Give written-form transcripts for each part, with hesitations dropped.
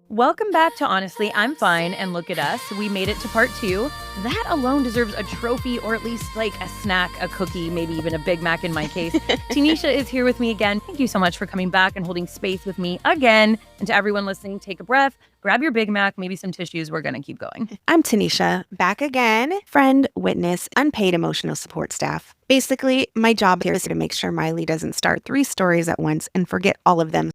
Welcome back to Honestly, I'm Fine, and look at us. We made it to part 2. That alone deserves a trophy, or at least like a snack, a cookie, maybe even a Big Mac in my case. Tanisha is here with me again. Thank you so much for coming back and holding space with me again. And to everyone listening, take a breath, grab your Big Mac, maybe some tissues. We're going to keep going. I'm Tanisha, back again. Friend, witness, unpaid emotional support staff. Basically, my job here is to make sure Maile doesn't start 3 stories at once and forget all of them.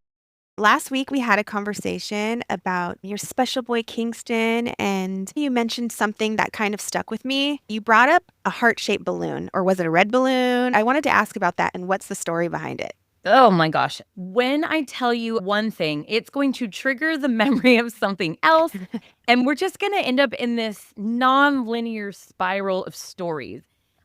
Last week, we had a conversation about your special boy, Kingston, and you mentioned something that kind of stuck with me. You brought up a heart-shaped balloon, or was it a red balloon? I wanted to ask about that and what's the story behind it? Oh my gosh. When I tell you one thing, it's going to trigger the memory of something else. And we're just going to end up in this non-linear spiral of stories.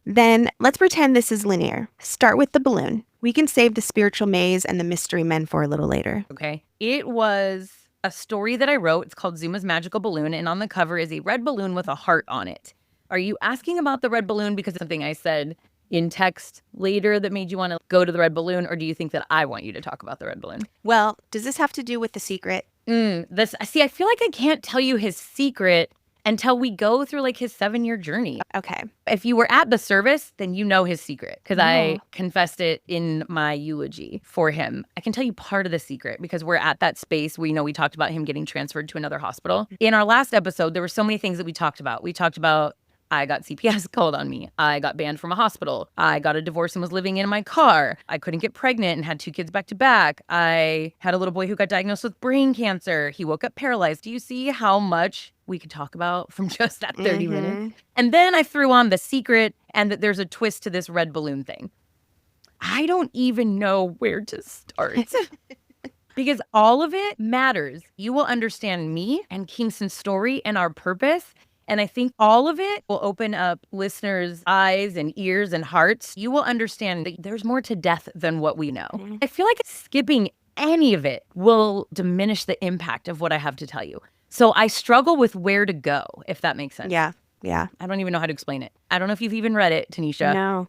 Then let's pretend this is linear. Start with the balloon. We can save the spiritual maze and the mystery men for a little later. Okay. It was a story that I wrote. It's called Zuma's Magical Balloon. And on the cover is a red balloon with a heart on it. Are you asking about the red balloon because of something I said in text later that made you want to go to the red balloon? Or do you think that I want you to talk about the red balloon? Well, does this have to do with the secret? I feel like I can't tell you his secret until we go through like his 7-year journey. Okay. If you were at the service, then you know his secret because I No. confessed it in my eulogy for him. I can tell you part of the secret because we're at that space where, we talked about him getting transferred to another hospital. In our last episode, there were so many things that we talked about. We talked about I got CPS called on me. I got banned from a hospital. I got a divorce and was living in my car. I couldn't get pregnant and had 2 kids back to back. I had a little boy who got diagnosed with brain cancer. He woke up paralyzed. Do you see how much we could talk about from just that 30 minutes? And then I threw on the secret and that there's a twist to this red balloon thing. I don't even know where to start. Because all of it matters. You will understand me and Kingston's story and our purpose. And I think all of it will open up listeners' eyes and ears and hearts. You will understand that there's more to death than what we know. I feel like skipping any of it will diminish the impact of what I have to tell you. So I struggle with where to go, if that makes sense. Yeah. I don't even know how to explain it. I don't know if you've even read it, Tanisha. No.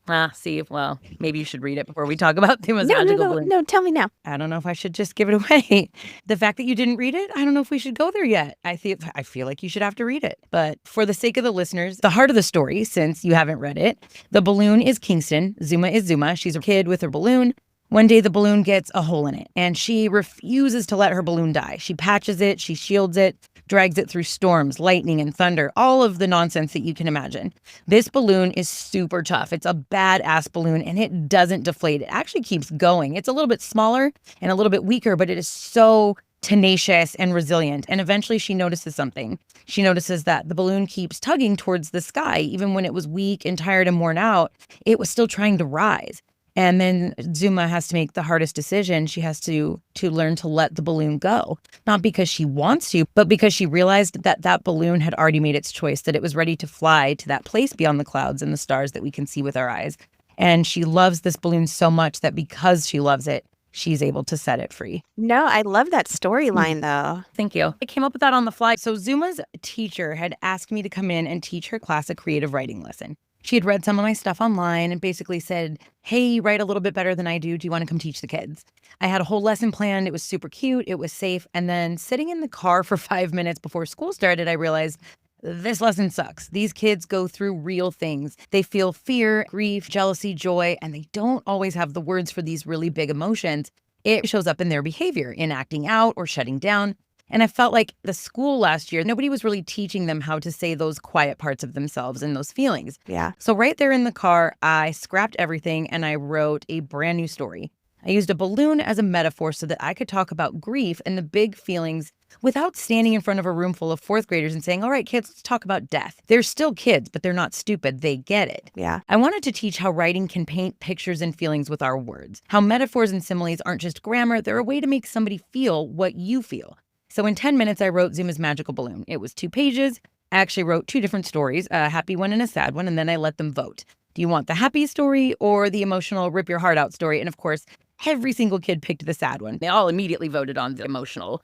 Well, maybe you should read it before we talk about Zuma's Magical Balloon. No, tell me now. I don't know if I should just give it away. The fact that you didn't read it, I don't know if we should go there yet. I feel like you should have to read it. But for the sake of the listeners, the heart of the story, since you haven't read it, the balloon is Kingston. Zuma is Zuma. She's a kid with her balloon. One day the balloon gets a hole in it and she refuses to let her balloon die. She patches it, she shields it, drags it through storms, lightning, and thunder, all of the nonsense that you can imagine. This balloon is super tough. It's a badass balloon and it doesn't deflate. It actually keeps going. It's a little bit smaller and a little bit weaker, but it is so tenacious and resilient. And eventually she notices something. She notices that the balloon keeps tugging towards the sky. Even when it was weak and tired and worn out, it was still trying to rise. And then Zuma has to make the hardest decision. She has to learn to let the balloon go, not because she wants to, but because she realized that that balloon had already made its choice, that it was ready to fly to that place beyond the clouds and the stars that we can see with our eyes. And she loves this balloon so much that because she loves it, she's able to set it free. No, I love that storyline, though. Thank you. I came up with that on the fly. So Zuma's teacher had asked me to come in and teach her class a creative writing lesson. She had read some of my stuff online and basically said, hey, you write a little bit better than I do. Do you want to come teach the kids? I had a whole lesson planned. It was super cute. It was safe. And then sitting in the car for 5 minutes before school started, I realized this lesson sucks. These kids go through real things. They feel fear, grief, jealousy, joy, and they don't always have the words for these really big emotions. It shows up in their behavior, in acting out or shutting down. And I felt like the school last year, nobody was really teaching them how to say those quiet parts of themselves and those feelings. Yeah. So right there in the car, I scrapped everything and I wrote a brand new story. I used a balloon as a metaphor so that I could talk about grief and the big feelings without standing in front of a room full of 4th graders and saying, all right, kids, let's talk about death. They're still kids, but they're not stupid. They get it. Yeah. I wanted to teach how writing can paint pictures and feelings with our words, how metaphors and similes aren't just grammar. They're a way to make somebody feel what you feel. So in 10 minutes, I wrote Zuma's Magical Balloon. It was 2 pages. I actually wrote 2 different stories, a happy one and a sad one, and then I let them vote. Do you want the happy story or the emotional rip your heart out story? And of course, every single kid picked the sad one. They all immediately voted on the emotional,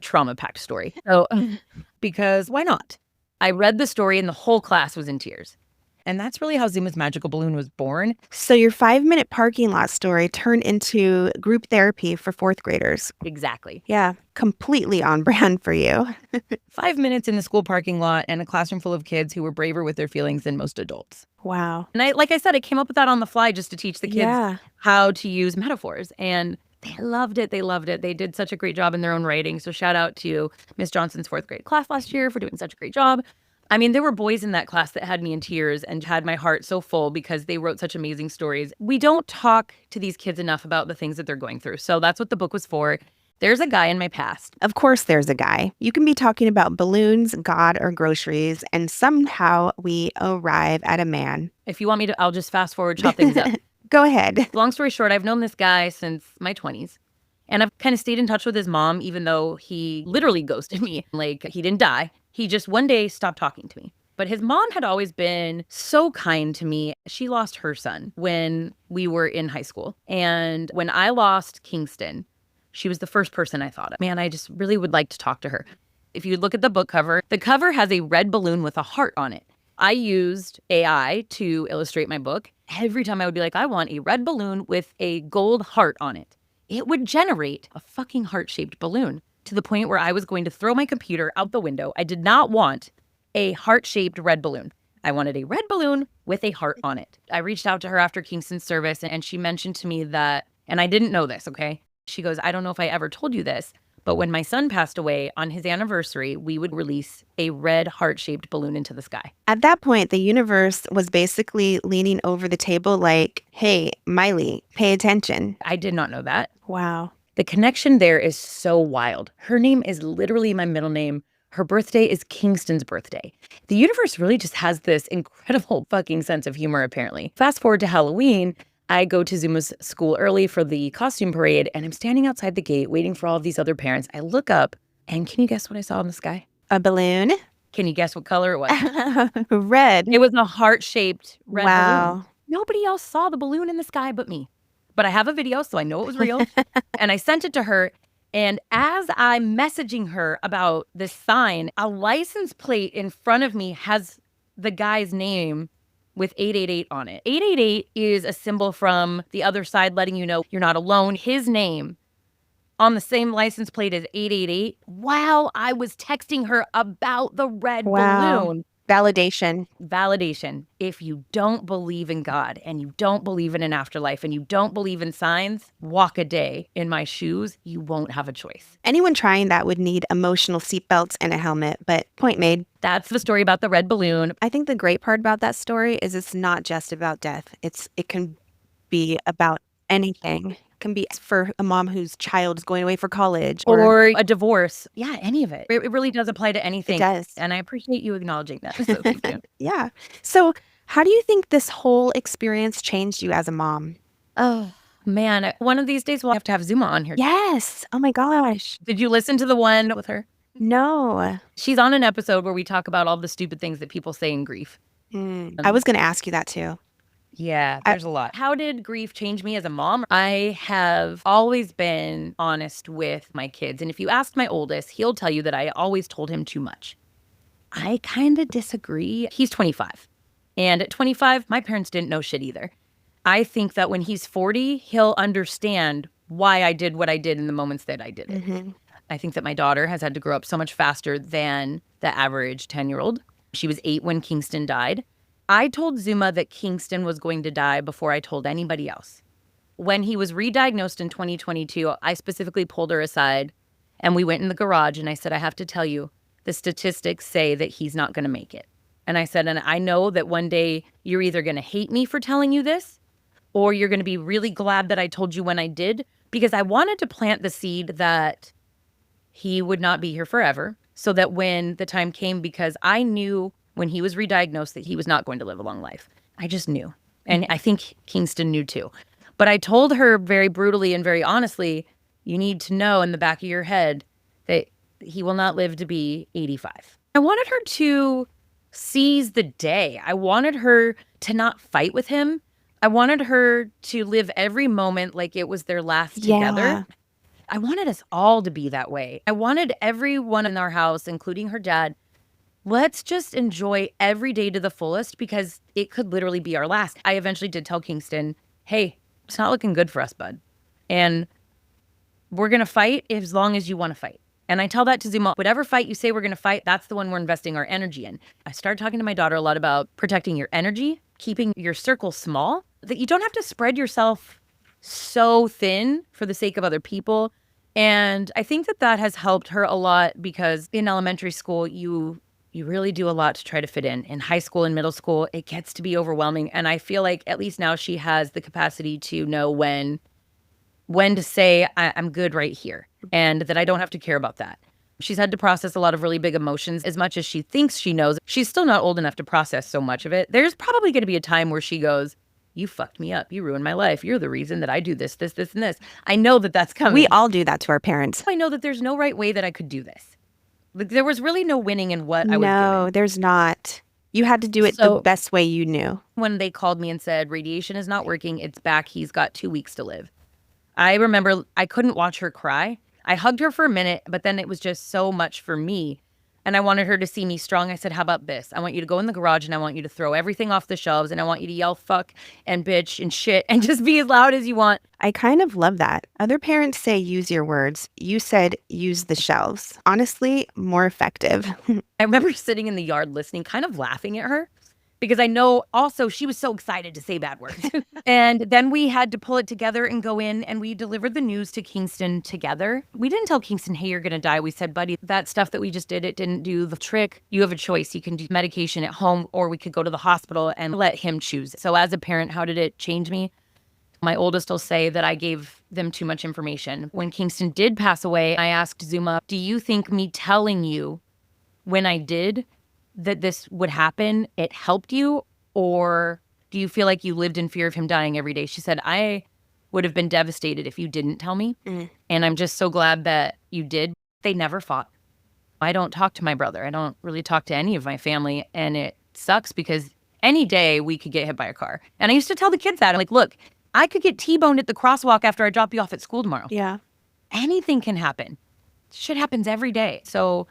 trauma-packed story. So because why not? I read the story and the whole class was in tears. And that's really how Zuma's magical balloon was born. So your 5-minute parking lot story turned into group therapy for fourth graders. Exactly. Yeah, completely on brand for you. 5 minutes in the school parking lot and a classroom full of kids who were braver with their feelings than most adults. Wow. And like I said, I came up with that on the fly just to teach the kids Yeah. how to use metaphors. And they loved it. They loved it. They did such a great job in their own writing. So shout out to Miss Johnson's 4th grade class last year for doing such a great job. I mean, there were boys in that class that had me in tears and had my heart so full because they wrote such amazing stories. We don't talk to these kids enough about the things that they're going through. So that's what the book was for. There's a guy in my past. Of course, there's a guy. You can be talking about balloons, God, or groceries, and somehow we arrive at a man. If you want me to, I'll just fast forward, chop things up. Go ahead. Long story short, I've known this guy since my 20s. And I've kind of stayed in touch with his mom, even though he literally ghosted me. Like, he didn't die. He just one day stopped talking to me. But his mom had always been so kind to me. She lost her son when we were in high school. And when I lost Kingston, she was the first person I thought of. Man, I just really would like to talk to her. If you look at the book cover, the cover has a red balloon with a heart on it. I used AI to illustrate my book. Every time I would be like, I want a red balloon with a gold heart on it. It would generate a fucking heart-shaped balloon to the point where I was going to throw my computer out the window. I did not want a heart-shaped red balloon. I wanted a red balloon with a heart on it. I reached out to her after Kingston's service, and she mentioned to me that, and I didn't know this, okay? She goes, I don't know if I ever told you this, but when my son passed away on his anniversary, we would release a red heart-shaped balloon into the sky. At that point, the universe was basically leaning over the table like, hey, Maile, pay attention. I did not know that. Wow. The connection there is so wild. Her name is literally my middle name. Her birthday is Kingston's birthday. The universe really just has this incredible fucking sense of humor, apparently. Fast forward to Halloween, I go to Zuma's school early for the costume parade, and I'm standing outside the gate waiting for all of these other parents. I look up, and can you guess what I saw in the sky? A balloon? Can you guess what color it was? Red. It was a heart-shaped red Wow. balloon. Nobody else saw the balloon in the sky but me. But I have a video, so I know it was real. And I sent it to her. And as I'm messaging her about this sign, a license plate in front of me has the guy's name with 888 on it. 888 is a symbol from the other side letting you know you're not alone. His name on the same license plate as 888 while I was texting her about the red balloon. Validation. Validation. If you don't believe in God and you don't believe in an afterlife and you don't believe in signs, walk a day in my shoes. You won't have a choice. Anyone trying that would need emotional seatbelts and a helmet, but point made. That's the story about the red balloon. I think the great part about that story is it's not just about death. It can be about anything. It can be for a mom whose child is going away for college or a divorce. Yeah, any of it. It really does apply to anything. It does. And I appreciate you acknowledging that. So thank you. Yeah. So how do you think this whole experience changed you as a mom? Oh, man. One of these days we'll have to have Zuma on here. Yes. Oh my gosh. Did you listen to the one with her? No. She's on an episode where we talk about all the stupid things that people say in grief. I was going to ask you that too. Yeah, there's a lot. How did grief change me as a mom? I have always been honest with my kids. And if you ask my oldest, he'll tell you that I always told him too much. I kind of disagree. He's 25. And at 25, my parents didn't know shit either. I think that when he's 40, he'll understand why I did what I did in the moments that I did it. Mm-hmm. I think that my daughter has had to grow up so much faster than the average 10-year-old. She was 8 when Kingston died. I told Zuma that Kingston was going to die before I told anybody else. When he was re-diagnosed in 2022, I specifically pulled her aside and we went in the garage and I said, I have to tell you, the statistics say that he's not going to make it. And I said, and I know that one day you're either going to hate me for telling you this or you're going to be really glad that I told you when I did, because I wanted to plant the seed that he would not be here forever so that when the time came, because I knew when he was re-diagnosed that he was not going to live a long life. I just knew. And I think Kingston knew too. But I told her very brutally and very honestly, you need to know in the back of your head that he will not live to be 85. I wanted her to seize the day. I wanted her to not fight with him. I wanted her to live every moment like it was their last together. Yeah. I wanted us all to be that way. I wanted everyone in our house, including her dad, let's just enjoy every day to the fullest because it could literally be our last. I eventually did tell Kingston, hey, it's not looking good for us, bud. And we're going to fight as long as you want to fight. And I tell that to Zuma, whatever fight you say we're going to fight, that's the one we're investing our energy in. I started talking to my daughter a lot about protecting your energy, keeping your circle small, that you don't have to spread yourself so thin for the sake of other people. And I think that that has helped her a lot because in elementary school, you really do a lot to try to fit in. In high school and middle school, it gets to be overwhelming. And I feel like at least now she has the capacity to know when to say, I'm good right here, and that I don't have to care about that. She's had to process a lot of really big emotions. As much as she thinks she knows, she's still not old enough to process so much of it. There's probably going to be a time where she goes, you fucked me up. You ruined my life. You're the reason that I do this, this, this, and this. I know that that's coming. We all do that to our parents. I know that there's no right way that I could do this. Like, there was really no winning in what I was doing. No, there's not. You had to do it the best way you knew. When they called me and said, radiation is not working, it's back, he's got 2 weeks to live. I remember I couldn't watch her cry. I hugged her for a minute, but then it was just so much for me. And I wanted her to see me strong. I said, how about this? I want you to go in the garage and I want you to throw everything off the shelves and I want you to yell fuck and bitch and shit and just be as loud as you want. I kind of love that. Other parents say use your words. You said use the shelves. Honestly, more effective. I remember sitting in the yard listening, kind of laughing at her. Because I know also she was so excited to say bad words. And then we had to pull it together and go in and we delivered the news to Kingston together. We didn't tell Kingston, hey, you're going to die. We said, buddy, that stuff that we just did, it didn't do the trick. You have a choice. You can do medication at home or we could go to the hospital and let him choose. So as a parent, how did it change me? My oldest will say that I gave them too much information. When Kingston did pass away, I asked Zuma, do you think me telling you when I did that this would happen, it helped you? Or do you feel like you lived in fear of him dying every day? She said, I would have been devastated if you didn't tell me. And I'm just so glad that you did. They never fought. I don't talk to my brother. I don't really talk to any of my family. And it sucks because any day we could get hit by a car. And I used to tell the kids that. I'm like, look, I could get T-boned at the crosswalk after I drop you off at school tomorrow. Yeah. Anything can happen. Shit happens every day. So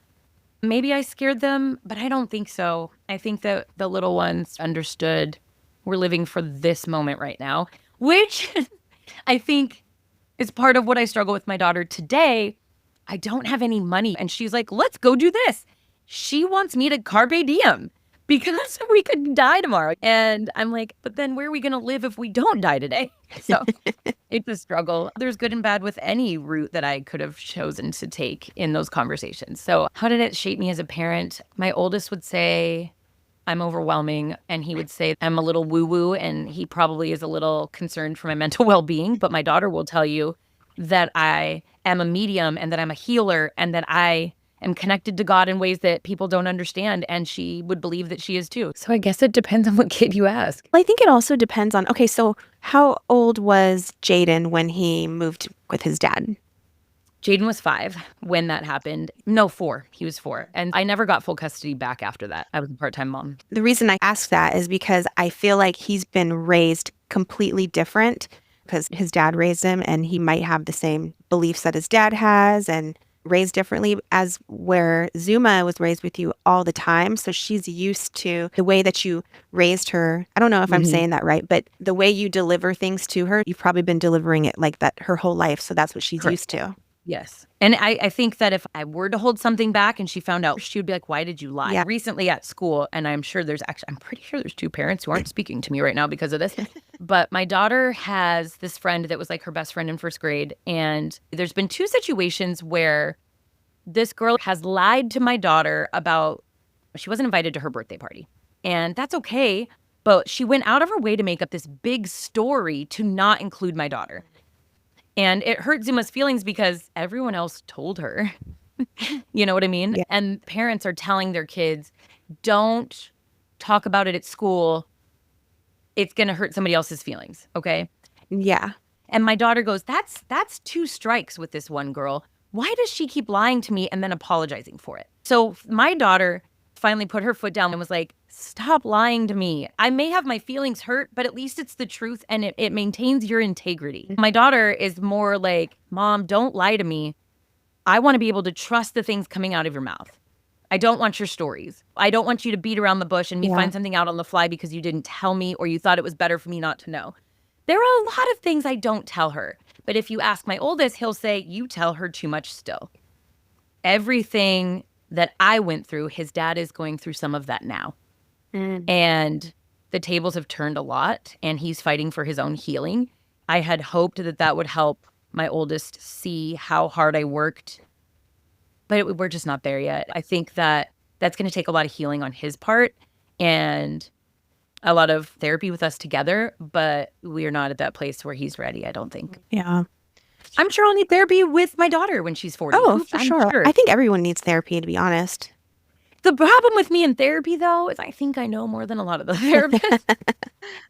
maybe I scared them, but I don't think so. I think that the little ones understood we're living for this moment right now, which I think is part of what I struggle with my daughter today. I don't have any money. And she's like, let's go do this. She wants me to carpe diem because we could die tomorrow. And I'm like, but then where are we going to live if we don't die today? So it's a struggle. There's good and bad with any route that I could have chosen to take in those conversations. So how did it shape me as a parent? My oldest would say, I'm overwhelming. And he would say, I'm a little woo-woo. And he probably is a little concerned for my mental well-being. But my daughter will tell you that I am a medium and that I'm a healer and that I am connected to God in ways that people don't understand. And she would believe that she is too. So I guess it depends on what kid you ask. Well, I think it also depends on, okay, so how old was Jaden when he moved with his dad? Jaden was 5 when that happened. No, 4. He was 4. And I never got full custody back after that. I was a part-time mom. The reason I ask that is because I feel like he's been raised completely different because his dad raised him and he might have the same beliefs that his dad has and raised differently as where Zuma was raised with you all the time. So she's used to the way that you raised her. I don't know if I'm saying that right, but the way you deliver things to her, you've probably been delivering it like that her whole life. So that's what she's used to. Yes. And I think that if I were to hold something back and she found out, she would be like, why did you lie? Yeah. Recently at school, and I'm pretty sure there's 2 parents who aren't speaking to me right now because of this. But my daughter has this friend that was like her best friend in 1st grade. And there's been 2 situations where this girl has lied to my daughter about, she wasn't invited to her birthday party. And that's okay. But she went out of her way to make up this big story to not include my daughter. And it hurt Zuma's feelings because everyone else told her. You know what I mean? Yeah. And parents are telling their kids, don't talk about it at school. It's going to hurt somebody else's feelings. Okay. Yeah. And my daughter goes, that's 2 strikes with this one girl. Why does she keep lying to me and then apologizing for it? So my daughter finally put her foot down and was like, stop lying to me. I may have my feelings hurt, but at least it's the truth and it maintains your integrity. My daughter is more like, Mom, don't lie to me. I want to be able to trust the things coming out of your mouth. I don't want your stories. I don't want you to beat around the bush and me Yeah. find something out on the fly because you didn't tell me or you thought it was better for me not to know. There are a lot of things I don't tell her. But if you ask my oldest, he'll say, you tell her too much still. Everything that I went through, his dad is going through some of that now. And the tables have turned a lot, and he's fighting for his own healing. I had hoped that that would help my oldest see how hard I worked, but we're just not there yet. I think that that's going to take a lot of healing on his part and a lot of therapy with us together, but we are not at that place where he's ready, I don't think. Yeah. I'm sure I'll need therapy with my daughter when she's 40. Oh, for I'm sure. I think everyone needs therapy, to be honest. The problem with me in therapy, though, is I think I know more than a lot of the therapists.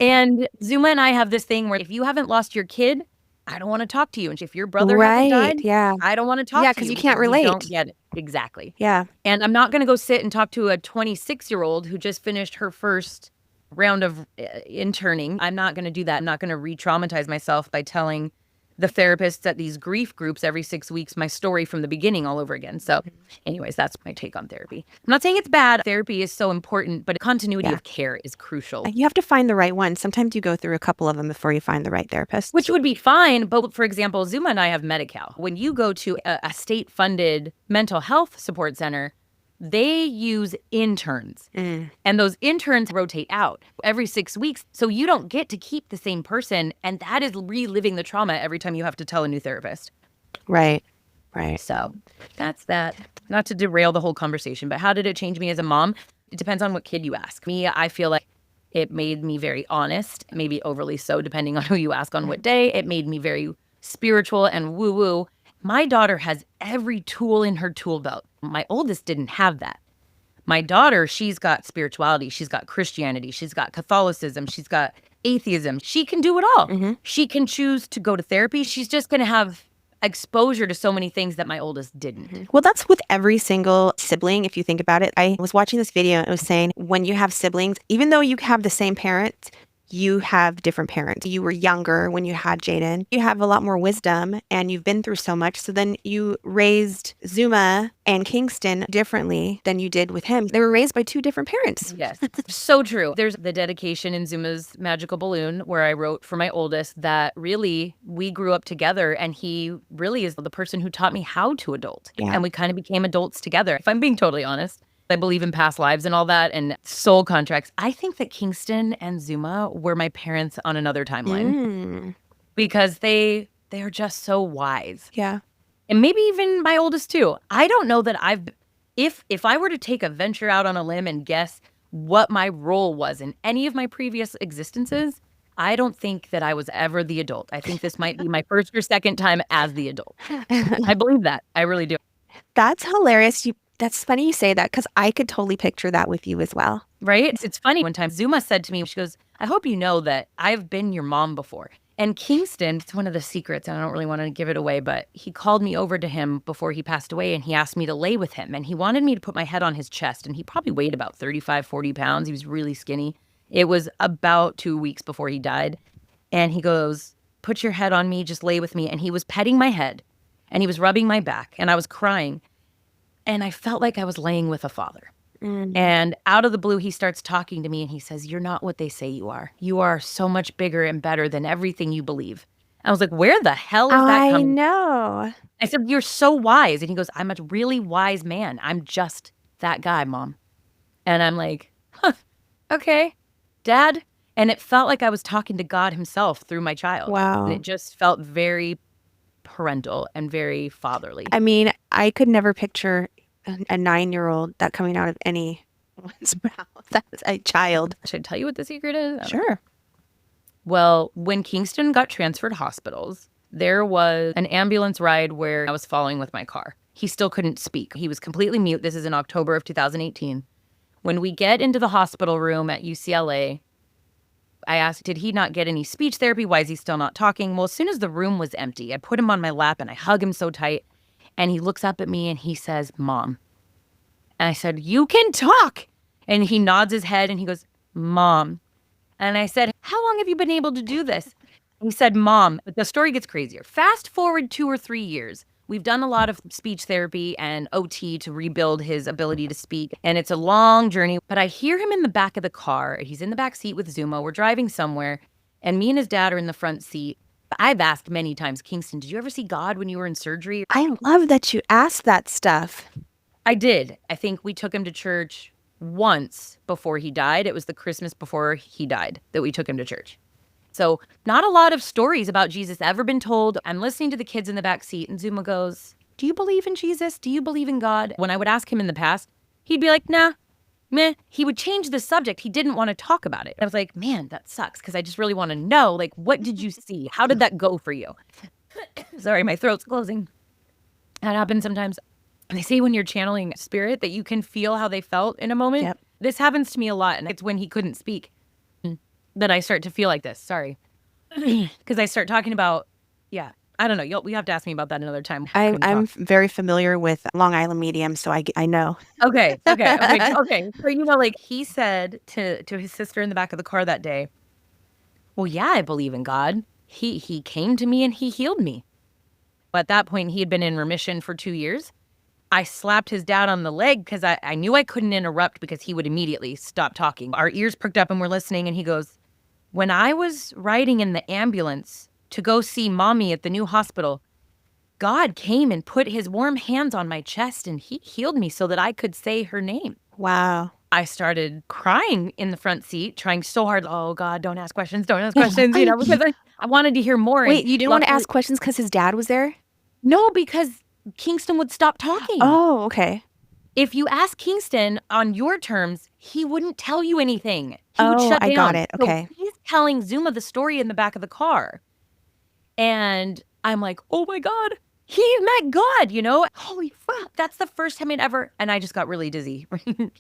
And Zuma and I have this thing where if you haven't lost your kid, I don't want to talk to you. And if your brother hasn't died, Yeah. I don't want to talk to you. Yeah, because you can't relate. You don't get it. Exactly. Yeah. And I'm not going to go sit and talk to a 26-year-old who just finished her first round of interning. I'm not going to do that. I'm not going to re-traumatize myself by telling the therapists at these grief groups every 6 weeks my story from the beginning all over again. So anyways, that's my take on therapy. I'm not saying it's bad. Therapy is so important, but continuity of care is crucial. You have to find the right one. Sometimes you go through a couple of them before you find the right therapist. Which would be fine. But for example, Zuma and I have Medi-Cal. When you go to a state-funded mental health support center, they use interns. And those interns rotate out every 6 weeks. So you don't get to keep the same person. And that is reliving the trauma every time you have to tell a new therapist. Right. Right. So that's that. Not to derail the whole conversation, but how did it change me as a mom? It depends on what kid you ask. Me, I feel like it made me very honest, maybe overly so, depending on who you ask on what day. It made me very spiritual and woo-woo. My daughter has every tool in her tool belt. My oldest didn't have that. My daughter, she's got spirituality. She's got Christianity. She's got Catholicism. She's got atheism. She can do it all. She can choose to go to therapy. She's just going to have exposure to so many things that my oldest didn't. Well, that's with every single sibling, if you think about it. I was watching this video and it was saying when you have siblings, even though you have the same parents, you have different parents. You were younger when you had Jaden. You have a lot more wisdom and you've been through so much. So then you raised Zuma and Kingston differently than you did with him. They were raised by two different parents. Yes, so true. There's the dedication in Zuma's Magical Balloon where I wrote for my oldest that really we grew up together and he really is the person who taught me how to adult. Yeah. And we kind of became adults together, if I'm being totally honest. I believe in past lives and all that and soul contracts. I think that Kingston and Zuma were my parents on another timeline because they are just so wise. Yeah. And maybe even my oldest too. I don't know that if I were to take a venture out on a limb and guess what my role was in any of my previous existences, I don't think that I was ever the adult. I think this might be my first or second time as the adult. I believe that. I really do. That's hilarious. That's funny you say that because I could totally picture that with you as well. Right? It's funny. One time Zuma said to me, she goes, I hope you know that I've been your mom before. And Kingston, it's one of the secrets, and I don't really want to give it away, but he called me over to him before he passed away and he asked me to lay with him. And he wanted me to put my head on his chest. And he probably weighed about 35, 40 pounds. He was really skinny. It was about 2 weeks before he died. And he goes, put your head on me, just lay with me. And he was petting my head and he was rubbing my back and I was crying. And I felt like I was laying with a father. And out of the blue, he starts talking to me and he says, you're not what they say you are. You are so much bigger and better than everything you believe. I was like, where the hell is that coming? I know. I said, you're so wise. And he goes, I'm a really wise man. I'm just that guy, Mom. And I'm like, huh, okay, Dad. And it felt like I was talking to God himself through my child. Wow. And it just felt very parental and very fatherly. I mean, I could never picture a 9-year-old that coming out of anyone's mouth. That's a child. Should I tell you what the secret is? Sure. Well, when Kingston got transferred hospitals, there was an ambulance ride where I was following with my car. He still couldn't speak. He was completely mute. This is in October of 2018. When we get into the hospital room at UCLA, I asked, did he not get any speech therapy? Why is he still not talking? Well, as soon as the room was empty, I put him on my lap and I hug him so tight. And he looks up at me and he says, Mom. And I said, you can talk. And he nods his head and he goes, Mom. And I said, how long have you been able to do this? He said, Mom. But the story gets crazier. Fast forward 2 or 3 years. We've done a lot of speech therapy and OT to rebuild his ability to speak, and it's a long journey. But I hear him in the back of the car. He's in the back seat with Zuma. We're driving somewhere, and me and his dad are in the front seat. I've asked many times, Kingston, did you ever see God when you were in surgery? I love that you asked that stuff. I did. I think we took him to church once before he died. It was the Christmas before he died that we took him to church. So not a lot of stories about Jesus ever been told. I'm listening to the kids in the back seat, and Zuma goes, do you believe in Jesus? Do you believe in God? When I would ask him in the past, he'd be like, nah, meh. He would change the subject. He didn't want to talk about it. I was like, man, that sucks, because I just really want to know, like, what did you see? How did that go for you? Sorry, my throat's closing. That happens sometimes. They say when you're channeling spirit that you can feel how they felt in a moment. Yep. This happens to me a lot, and it's when he couldn't speak that I start to feel like this. Sorry. Because I start talking about, I don't know. We have to ask me about that another time. I'm very familiar with Long Island mediums, so I know. Okay. So, like he said to his sister in the back of the car that day, well, yeah, I believe in God. He came to me and he healed me. At that point, he had been in remission for 2 years. I slapped his dad on the leg because I knew I couldn't interrupt because he would immediately stop talking. Our ears pricked up and we're listening, and he goes, when I was riding in the ambulance to go see mommy at the new hospital, God came and put his warm hands on my chest and he healed me so that I could say her name. Wow. I started crying in the front seat, trying so hard. Oh, God, don't ask questions, because I wanted to hear more. Wait, you didn't want to ask questions because his dad was there? No, because Kingston would stop talking. Oh, okay. If you ask Kingston on your terms, he wouldn't tell you anything. He would shut down. I got it. Okay. So he's telling Zuma the story in the back of the car. And I'm like, oh my God, he met God, Holy fuck. That's the first time I'd ever, and I just got really dizzy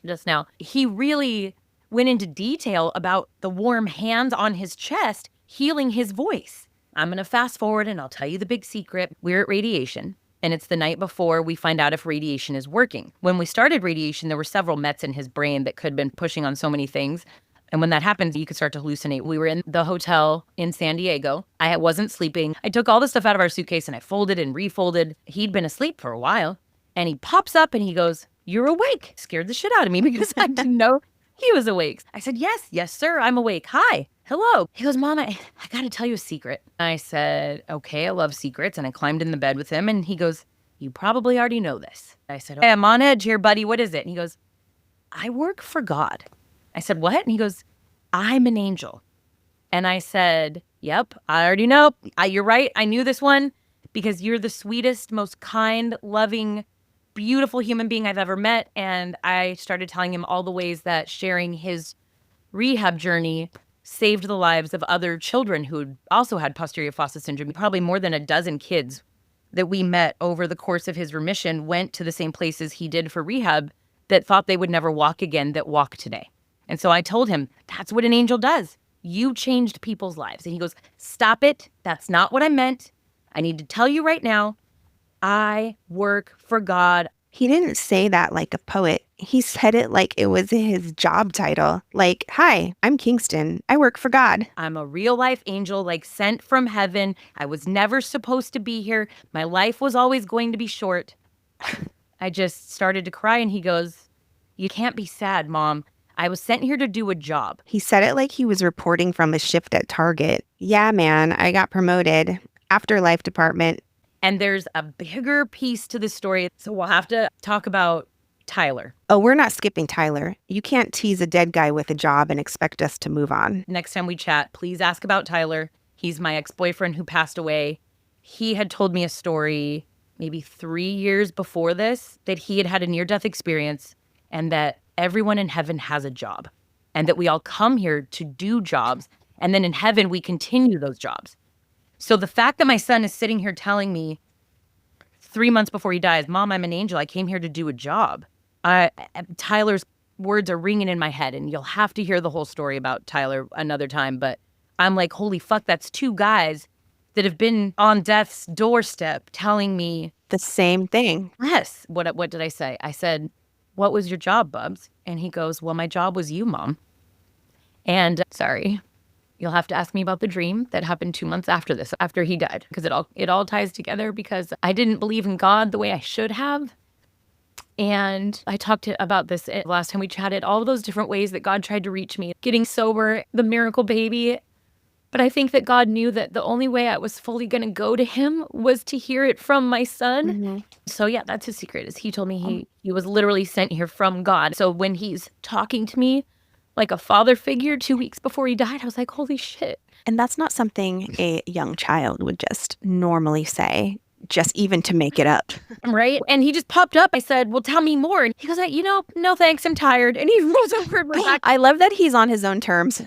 just now. He really went into detail about the warm hands on his chest healing his voice. I'm going to fast forward and I'll tell you the big secret. We're at radiation. And it's the night before we find out if radiation is working. When we started radiation, there were several mets in his brain that could have been pushing on so many things. And when that happens, you could start to hallucinate. We were in the hotel in San Diego. I wasn't sleeping. I took all the stuff out of our suitcase and I folded and refolded. He'd been asleep for a while. And he pops up and he goes, you're awake. Scared the shit out of me because I didn't know he was awake. I said, yes, sir, I'm awake. Hi. Hello. He goes, Mom, I got to tell you a secret. I said, okay, I love secrets. And I climbed in the bed with him and he goes, you probably already know this. I said, hey, I'm on edge here, buddy. What is it? And he goes, I work for God. I said, what? And he goes, I'm an angel. And I said, yep, I already know. You're right. I knew this one because you're the sweetest, most kind, loving, beautiful human being I've ever met. And I started telling him all the ways that sharing his rehab journey saved the lives of other children who also had posterior fossa syndrome. Probably more than a dozen kids that we met over the course of his remission went to the same places he did for rehab that thought they would never walk again that walk today. And so I told him, that's what an angel does. You changed people's lives. And he goes, stop it. That's not what I meant. I need to tell you right now, I work for God. He didn't say that like a poet. He said it like it was his job title. Like, hi, I'm Kingston. I work for God. I'm a real life angel, like sent from heaven. I was never supposed to be here. My life was always going to be short. I just started to cry and he goes, you can't be sad, Mom. I was sent here to do a job. He said it like he was reporting from a shift at Target. Yeah, man, I got promoted. Afterlife department. And there's a bigger piece to the story. So we'll have to talk about Tyler. Oh, we're not skipping Tyler. You can't tease a dead guy with a job and expect us to move on. Next time we chat, please ask about Tyler. He's my ex-boyfriend who passed away. He had told me a story maybe 3 years before this that he had had a near-death experience and that everyone in heaven has a job and that we all come here to do jobs. And then in heaven, we continue those jobs. So the fact that my son is sitting here telling me 3 months before he dies, Mom, I'm an angel. I came here to do a job. Tyler's words are ringing in my head, and you'll have to hear the whole story about Tyler another time. But I'm like, holy fuck, that's 2 guys that have been on death's doorstep telling me the same thing. Yes. What did I say? I said, what was your job, Bubs? And he goes, well, my job was you, Mom. And sorry. You'll have to ask me about the dream that happened 2 months after this, after he died, because it all ties together because I didn't believe in God the way I should have. And I talked about this last time we chatted, all those different ways that God tried to reach me, getting sober, the miracle baby. But I think that God knew that the only way I was fully going to go to him was to hear it from my son. Mm-hmm. So yeah, that's his secret, is he told me he was literally sent here from God. So when he's talking to me like a father figure 2 weeks before he died, I was like, holy shit. And that's not something a young child would just normally say, just even to make it up. Right? And he just popped up. I said, well, tell me more. And he goes, no thanks, I'm tired. And he rolls over and went back. I love that he's on his own terms.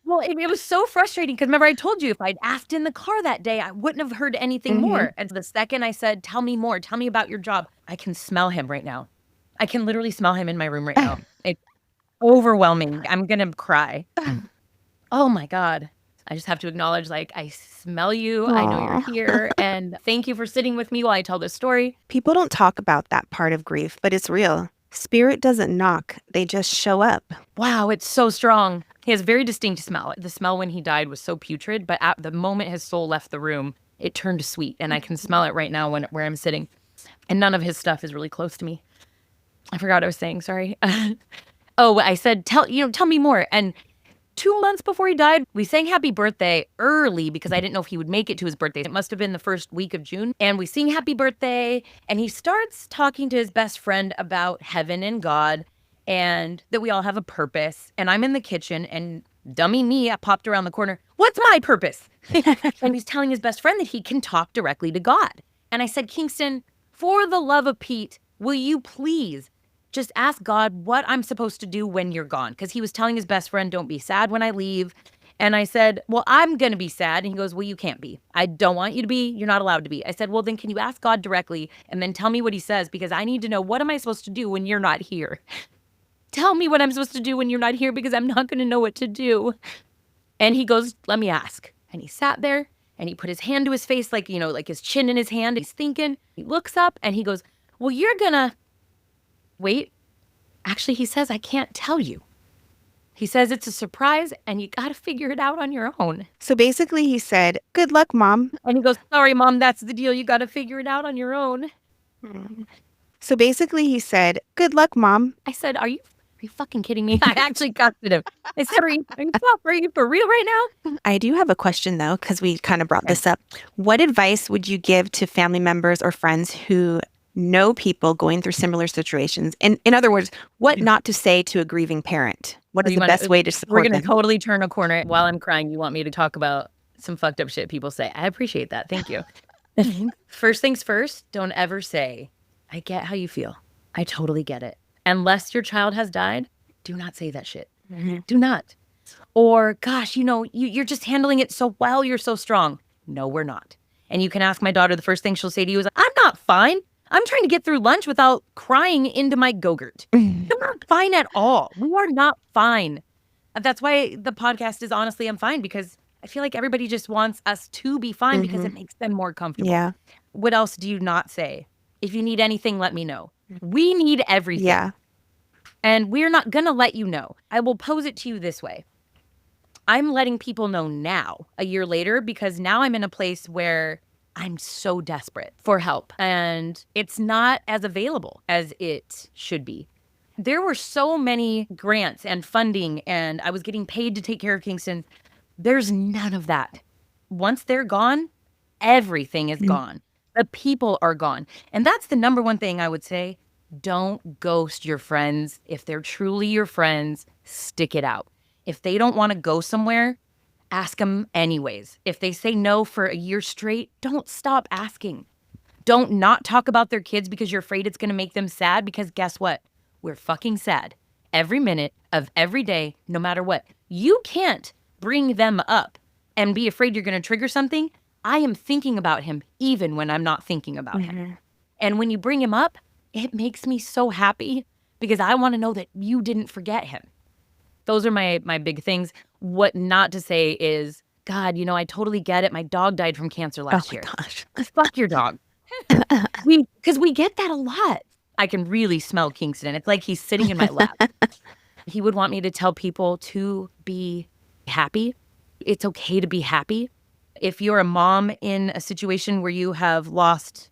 Well, it was so frustrating because remember I told you if I'd asked in the car that day, I wouldn't have heard anything more. And the second I said, tell me more, tell me about your job, I can smell him right now. I can literally smell him in my room right now. It's overwhelming. I'm going to cry. Oh my God. I just have to acknowledge, like, I smell you. I know you're here. And thank you for sitting with me while I tell this story. People don't talk about that part of grief, but it's real. Spirit doesn't knock. They just show up. Wow, it's so strong. He has a very distinct smell. The smell when he died was so putrid, but at the moment his soul left the room, it turned to sweet. And I can smell it right now where I'm sitting. And none of his stuff is really close to me. I forgot what I was saying. Sorry. I said, tell me more. And 2 months before he died, we sang happy birthday early because I didn't know if he would make it to his birthday. It must have been the first week of June. And we sing happy birthday. And he starts talking to his best friend about heaven and God and that we all have a purpose. And I'm in the kitchen and dummy me, I popped around the corner. What's my purpose? And he's telling his best friend that he can talk directly to God. And I said, Kingston, for the love of Pete, will you please just ask God what I'm supposed to do when you're gone? Because he was telling his best friend, don't be sad when I leave. And I said, well, I'm going to be sad. And he goes, well, you can't be. I don't want you to be. You're not allowed to be. I said, well, then can you ask God directly and then tell me what he says? Because I need to know, what am I supposed to do when you're not here? Tell me what I'm supposed to do when you're not here because I'm not going to know what to do. And he goes, let me ask. And he sat there and he put his hand to his face, like his chin in his hand. He's thinking. He looks up and he goes, well, you're going to wait. Actually, he says, I can't tell you. He says it's a surprise and you got to figure it out on your own. So basically he said, good luck, Mom. And he goes, sorry, Mom, that's the deal. You got to figure it out on your own. So basically he said, good luck, Mom. I said, are you fucking kidding me? I actually gusted him. I said, are you for real right now? I do have a question, though, because we kind of brought this up. What advice would you give to family members or friends who know people going through similar situations? In other words, what not to say to a grieving parent? What is the best way to support them? We're going to totally turn a corner. While I'm crying, you want me to talk about some fucked up shit people say. I appreciate that. Thank you. First things first, don't ever say, I get how you feel. I totally get it. Unless your child has died, do not say that shit. Do not. Or, gosh, you're just handling it so well. You're so strong. No, we're not. And you can ask my daughter, the first thing she'll say to you is, I'm not fine. I'm trying to get through lunch without crying into my Go-Gurt. I'm not fine at all. We are not fine. That's why the podcast is honestly, I'm fine, because I feel like everybody just wants us to be fine because it makes them more comfortable. Yeah. What else do you not say? If you need anything, let me know. We need everything. Yeah. And we're not going to let you know. I will pose it to you this way. I'm letting people know now, a year later, because now I'm in a place where I'm so desperate for help. And it's not as available as it should be. There were so many grants and funding, and I was getting paid to take care of Kingston. There's none of that. Once they're gone, everything is gone. The people are gone. And that's the number one thing I would say. Don't ghost your friends. If they're truly your friends, stick it out. If they don't want to go somewhere, ask them anyways. If they say no for a year straight, don't stop asking. Don't not talk about their kids because you're afraid it's going to make them sad, because guess what? We're fucking sad every minute of every day, no matter what. You can't bring them up and be afraid you're going to trigger something. I am thinking about him even when I'm not thinking about him. And when you bring him up, it makes me so happy because I want to know that you didn't forget him. Those are my big things. What not to say is, God, I totally get it. My dog died from cancer last year. Gosh. Fuck your dog. Because we get that a lot. I can really smell Kingston. It's like he's sitting in my lap. He would want me to tell people to be happy, It's okay to be happy. If you're a mom in a situation where you have lost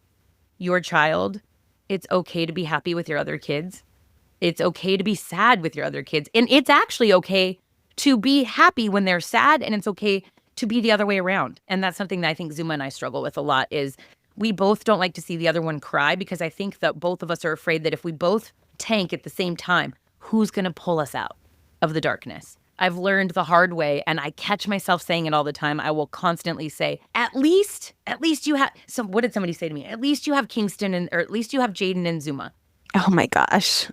your child, it's okay to be happy with your other kids. It's okay to be sad with your other kids. And it's actually okay to be happy when they're sad, and it's okay to be the other way around. And that's something that I think Zuma and I struggle with a lot is we both don't like to see the other one cry, because I think that both of us are afraid that if we both tank at the same time, who's going to pull us out of the darkness? I've learned the hard way, and I catch myself saying it all the time. I will constantly say, at least you have, so what did somebody say to me? At least you have Kingston, or at least you have Jaden and Zuma. Oh my gosh.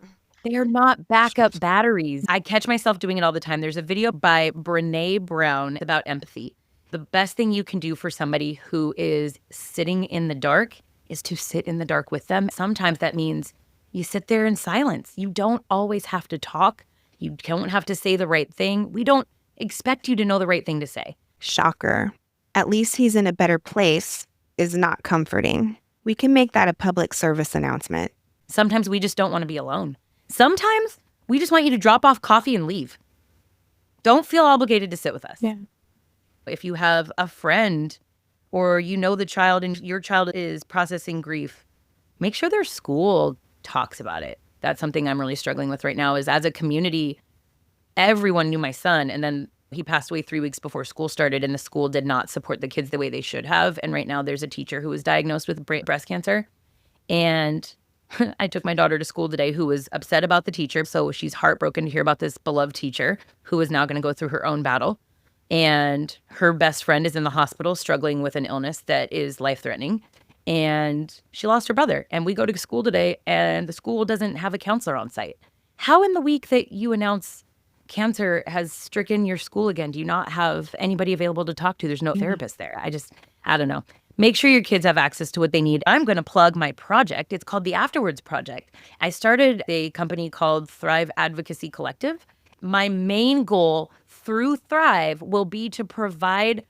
They're not backup batteries. I catch myself doing it all the time. There's a video by Brene Brown about empathy. The best thing you can do for somebody who is sitting in the dark is to sit in the dark with them. Sometimes that means you sit there in silence. You don't always have to talk. You don't have to say the right thing. We don't expect you to know the right thing to say. Shocker. At least he's in a better place is not comforting. We can make that a public service announcement. Sometimes we just don't want to be alone. Sometimes we just want you to drop off coffee and leave. Don't feel obligated to sit with us. Yeah. If you have a friend or you know the child and your child is processing grief, make sure their school talks about it. That's something I'm really struggling with right now is as a community, everyone knew my son, and then he passed away 3 weeks before school started, and the school did not support the kids the way they should have. And right now there's a teacher who was diagnosed with breast cancer. And I took my daughter to school today who was upset about the teacher. So she's heartbroken to hear about this beloved teacher who is now going to go through her own battle. And her best friend is in the hospital struggling with an illness that is life-threatening. And she lost her brother. And we go to school today and the school doesn't have a counselor on site. How in the week that you announce cancer has stricken your school again, do you not have anybody available to talk to? There's no therapist there. I don't know. Make sure your kids have access to what they need. I'm going to plug my project. It's called the Afterwards Project. I started a company called Thrive Advocacy Collective. My main goal through Thrive will be to provide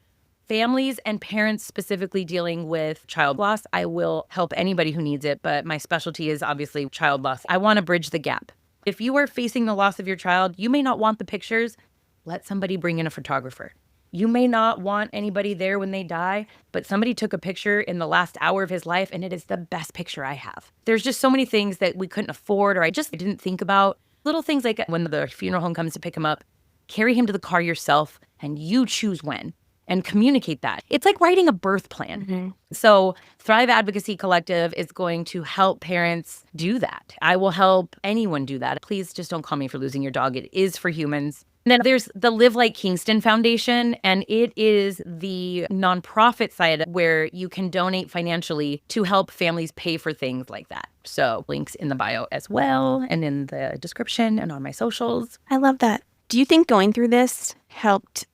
families and parents specifically dealing with child loss. I will help anybody who needs it, but my specialty is obviously child loss. I want to bridge the gap. If you are facing the loss of your child, you may not want the pictures. Let somebody bring in a photographer. You may not want anybody there when they die, but somebody took a picture in the last hour of his life, and it is the best picture I have. There's just so many things that we couldn't afford or I just didn't think about. Little things like when the funeral home comes to pick him up, carry him to the car yourself, and you choose when. And communicate that. It's like writing a birth plan. Mm-hmm. So Thrive Advocacy Collective is going to help parents do that. I will help anyone do that. Please just don't call me for losing your dog. It is for humans. And then there's the Live Like Kingston Foundation, and it is the nonprofit side where you can donate financially to help families pay for things like that. So links in the bio as well, and in the description and on my socials. I love that. Do you think going through this helped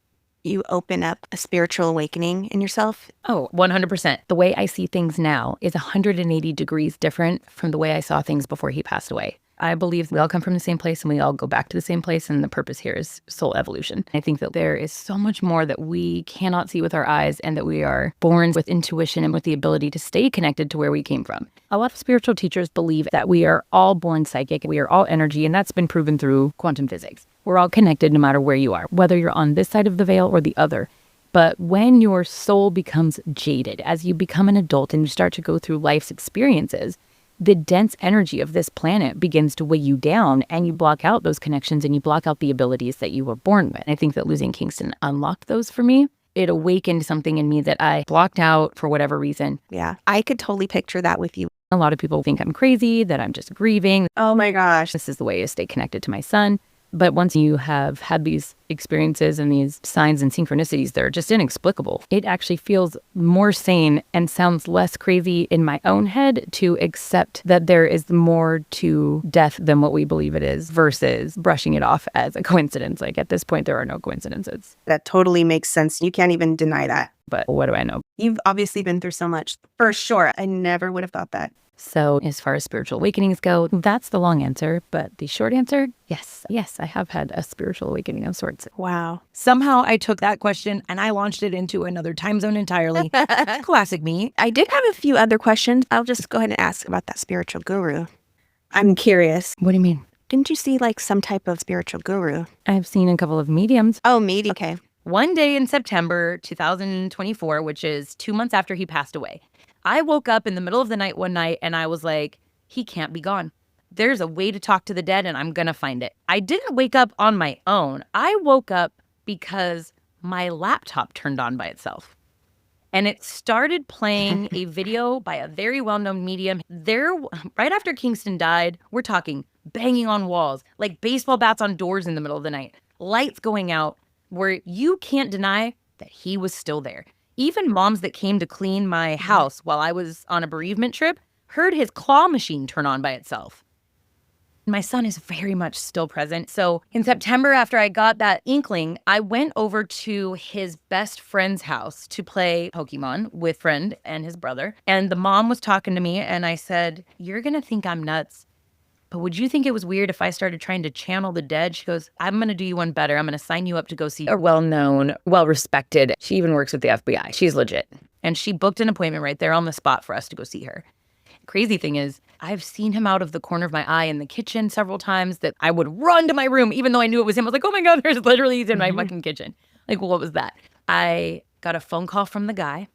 you open up a spiritual awakening in yourself? Oh, 100%. The way I see things now is 180 degrees different from the way I saw things before he passed away. I believe we all come from the same place and we all go back to the same place, and the purpose here is soul evolution. I think that there is so much more that we cannot see with our eyes, and that we are born with intuition and with the ability to stay connected to where we came from. A lot of spiritual teachers believe that we are all born psychic, we are all energy, and that's been proven through quantum physics. We're all connected no matter where you are, whether you're on this side of the veil or the other. But when your soul becomes jaded, as you become an adult and you start to go through life's experiences, the dense energy of this planet begins to weigh you down, and you block out those connections and you block out the abilities that you were born with. I think that losing Kingston unlocked those for me. It awakened something in me that I blocked out for whatever reason. Yeah, I could totally picture that with you. A lot of people think I'm crazy, that I'm just grieving. Oh my gosh. This is the way to stay connected to my son. But once you have had these experiences and these signs and synchronicities that are just inexplicable, it actually feels more sane and sounds less crazy in my own head to accept that there is more to death than what we believe it is, versus brushing it off as a coincidence. Like at this point, there are no coincidences. That totally makes sense. You can't even deny that. But what do I know? You've obviously been through so much. For sure. I never would have thought that. So as far as spiritual awakenings go, that's the long answer. But the short answer, yes. Yes, I have had a spiritual awakening of sorts. Wow. Somehow I took that question and I launched it into another time zone entirely. Classic me. I did have a few other questions. I'll just go ahead and ask about that spiritual guru. I'm curious. What do you mean? Didn't you see like some type of spiritual guru? I've seen a couple of mediums. Oh, medium. Okay. One day in September 2024, which is 2 months after he passed away, I woke up in the middle of the night one night and I was like, he can't be gone. There's a way to talk to the dead and I'm going to find it. I didn't wake up on my own. I woke up because my laptop turned on by itself. And it started playing a video by a very well-known medium. Right after Kingston died, we're talking banging on walls, like baseball bats on doors in the middle of the night, lights going out, where you can't deny that he was still there. Even moms that came to clean my house while I was on a bereavement trip heard his claw machine turn on by itself. My son is very much still present. So in September, after I got that inkling, I went over to his best friend's house to play Pokemon with friend and his brother. And the mom was talking to me and I said, "You're going to think I'm nuts, but would you think it was weird if I started trying to channel the dead?" She goes, "I'm going to do you one better. I'm going to sign you up to go see a well-known, well-respected. She even works with the FBI. She's legit." And she booked an appointment right there on the spot for us to go see her. Crazy thing is, I've seen him out of the corner of my eye in the kitchen several times that I would run to my room, even though I knew it was him. I was like, oh my God, there's literally he's in my fucking kitchen. Like, what was that? I got a phone call from the guy.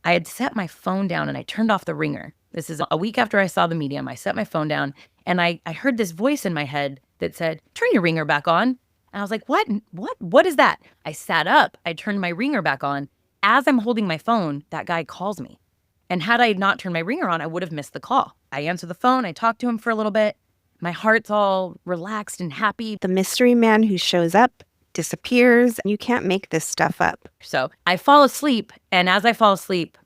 I had set my phone down and I turned off the ringer. This is a week after I saw the medium. I set my phone down and I heard this voice in my head that said, "Turn your ringer back on." And I was like, what is that? I sat up. I turned my ringer back on. As I'm holding my phone, that guy calls me. And had I not turned my ringer on, I would have missed the call. I answer the phone. I talk to him for a little bit. My heart's all relaxed and happy. The mystery man who shows up, disappears. You can't make this stuff up. So I fall asleep. And as I fall asleep,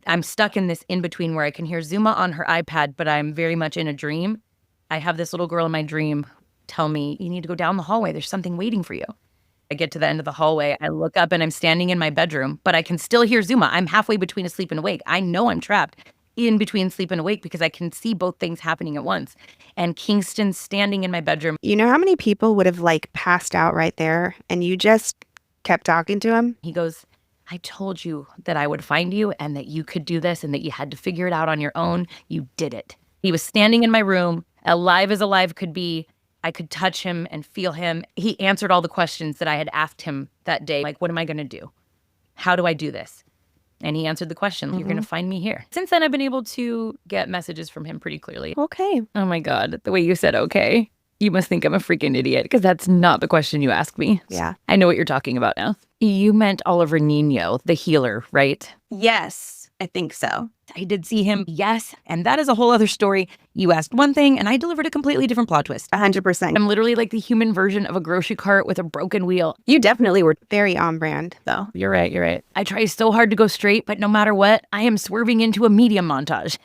I'm stuck in this in-between where I can hear Zuma on her iPad, but I'm very much in a dream. I have this little girl in my dream tell me, "You need to go down the hallway. There's something waiting for you." I get to the end of the hallway. I look up and I'm standing in my bedroom, but I can still hear Zuma. I'm halfway between asleep and awake. I know I'm trapped in between sleep and awake because I can see both things happening at once. And Kingston's standing in my bedroom. You know how many people would have passed out right there and you just kept talking to him? He goes, "I told you that I would find you and that you could do this and that you had to figure it out on your own. You did it." He was standing in my room, alive as alive could be. I could touch him and feel him. He answered all the questions that I had asked him that day. Like, what am I going to do? How do I do this? And he answered the question, "You're going to find me here." Since then, I've been able to get messages from him pretty clearly. Okay. Oh my God, the way you said okay. You must think I'm a freaking idiot because that's not the question you asked me. Yeah. I know what you're talking about now. You meant Oliver Nino, the healer, right? Yes, I think so. I did see him, yes. And that is a whole other story. You asked one thing and I delivered a completely different plot twist. 100%. I'm literally like the human version of a grocery cart with a broken wheel. You definitely were very on brand, though. You're right. I try so hard to go straight, but no matter what, I am swerving into a medium montage.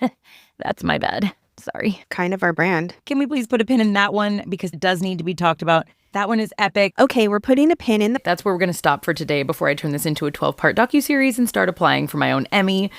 That's my bad. Sorry. Kind of our brand. Can we please put a pin in that one because it does need to be talked about. That one is epic. Okay, we're putting a pin in the... That's where we're going to stop for today before I turn this into a 12-part docuseries and start applying for my own Emmy.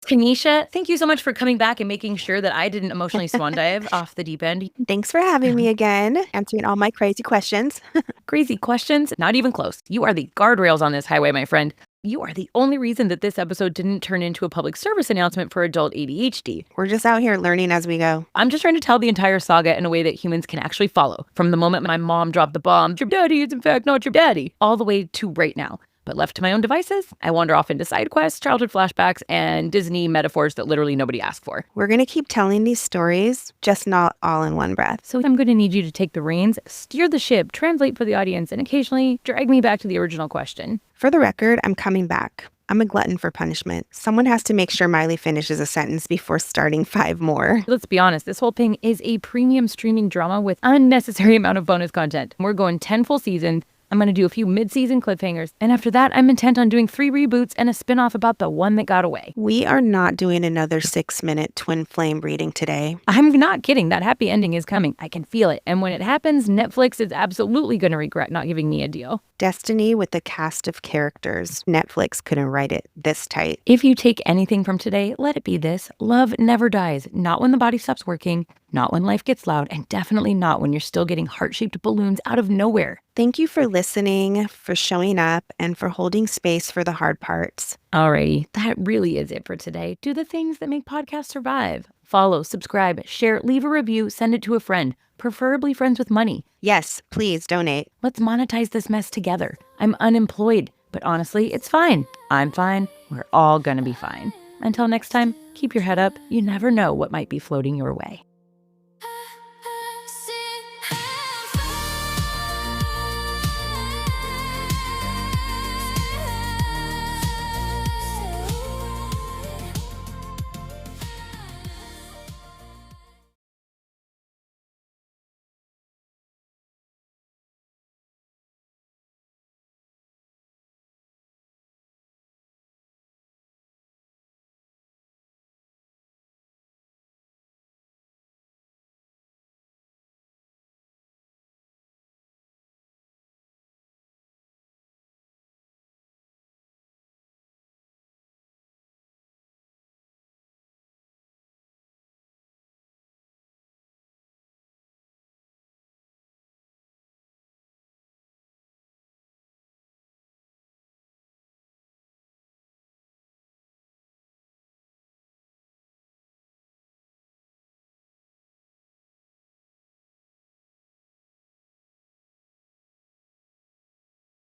Tanisha, thank you so much for coming back and making sure that I didn't emotionally swan dive off the deep end. Thanks for having me again, answering all my crazy questions. Crazy questions? Not even close. You are the guardrails on this highway, my friend. You are the only reason that this episode didn't turn into a public service announcement for adult ADHD. We're just out here learning as we go. I'm just trying to tell the entire saga in a way that humans can actually follow. From the moment my mom dropped the bomb, "Your daddy is in fact not your daddy," all the way to right now. But left to my own devices, I wander off into side quests, childhood flashbacks, and Disney metaphors that literally nobody asked for. We're going to keep telling these stories, just not all in one breath. So I'm going to need you to take the reins, steer the ship, translate for the audience, and occasionally drag me back to the original question. For the record, I'm coming back. I'm a glutton for punishment. Someone has to make sure Maile finishes a sentence before starting 5 more. Let's be honest, this whole thing is a premium streaming drama with unnecessary amount of bonus content. We're going 10 full seasons. I'm going to do a few mid-season cliffhangers, and after that, I'm intent on doing 3 reboots and a spin-off about the one that got away. We are not doing another 6-minute twin flame reading today. I'm not kidding. That happy ending is coming. I can feel it. And when it happens, Netflix is absolutely going to regret not giving me a deal. Destiny with a cast of characters. Netflix couldn't write it this tight. If you take anything from today, let it be this. Love never dies. Not when the body stops working, not when life gets loud, and definitely not when you're still getting heart-shaped balloons out of nowhere. Thank you for listening, for showing up, and for holding space for the hard parts. Alrighty, that really is it for today. Do the things that make podcasts survive. Follow, subscribe, share, leave a review, send it to a friend, preferably friends with money. Yes, please donate. Let's monetize this mess together. I'm unemployed, but honestly, it's fine. I'm fine. We're all gonna be fine. Until next time, keep your head up. You never know what might be floating your way.